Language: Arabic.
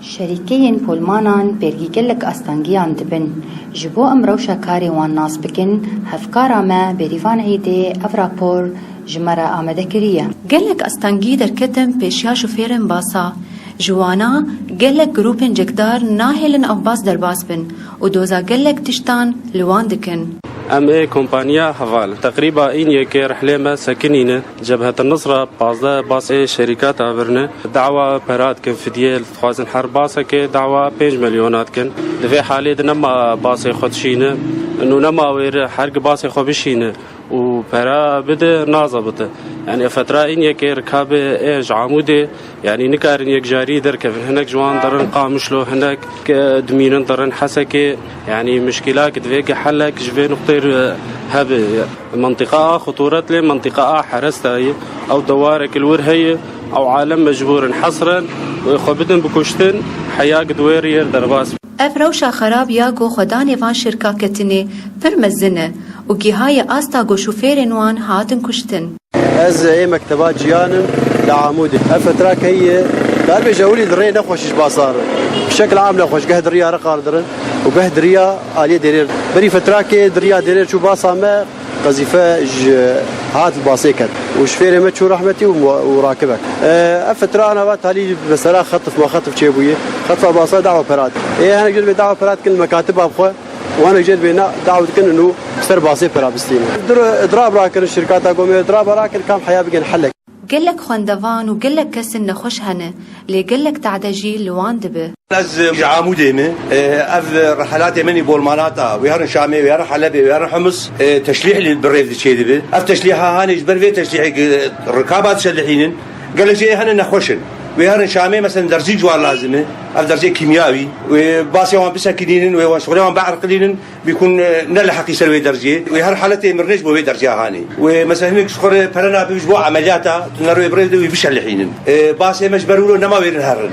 شریکین پولمانان برگیگلک استانگیان دبن جبو امروشا کاری وان ناس بکن هفکارا ما بریوان عیده افراپور جمرا آمده کریه گلک استانگی در کتم پیشیا شوفیرن باسا جوانا گلک گروپن جگدار ناهلن او باس در باس بن و دوزا گلک تشتان لوان دکن ام كومبانيا هفال تقريبا يك رحله ما ساكنين جبهه النصره باص شركات عبرنا دعوه برات كان فديه خوازن حرب باصك دعوه 5 مليونات كان في حاله نما باص خدشينا انه نما وير حرق باص خبشينا وبرا بده نازبته يعني فتره يك ركاب ايج عمودي يعني نكارن يك جاري دركب هناك جوان درن قامشلو هناك دمينن درن حسكي يعني مشكلات دفيق حلك جفي نقطير هذه منطقه خطوره لمنطقه حرسته او دوارك الورهيه او عالم مجبور حصرا وخبدن بكشتن حياة دوير ير درباس افروشا خراب ياغو خداني وان شركا كتني فرمزنه وجهاي استا جو شوفير نوان هاتن كشتن از اي مكتبات جيانن لعمودي افتراك هي قال جولي دري نخوش باصار بشكل عام نخوش قهد ريا رقار درن وقهد ريا الي دير بري فتراك دريا دير شو باصا ما قذيفه هات الباصيكت وشفيري ما تشو رحمتي وراكبك افترا انا تالي بسرا خطف ما خطف شيبويه خطف باصا دعوه برات ايه انا جيت بدعوه برات كل مكاتب ابخو وانا جيت بينا دعوه كن انه سر باصي برابستين اضراب راكن الشركات اقوم اضراب راكن كم حياه بقى نحلك قلك خوندوان وقلك كسن نخش هنا لي قلك تعدجي لوان دبه از عمودي من اف رحلات مني بولماناتا ويهرن شامي ويهرن حلبي ويهرن حمص تشليح اللي بالريف دي شي دبه اف تشليحها هاني جبر في تشليح الركابات شلحين قال لك هنا نخوشن ويهرن شامي مثلا درجي جوار لازمه اف درجي كيميائي وباسي وان بسكنين وشغلهم بعرقلين بيكون نلحق يسوي درجي ويهر حالتي مرنج بو درجه هاني ومثلا هناك شخر برنا بيجبوا عملياتها نروي بريد ويبشلحين باسي مجبروا له نما ويرن هرن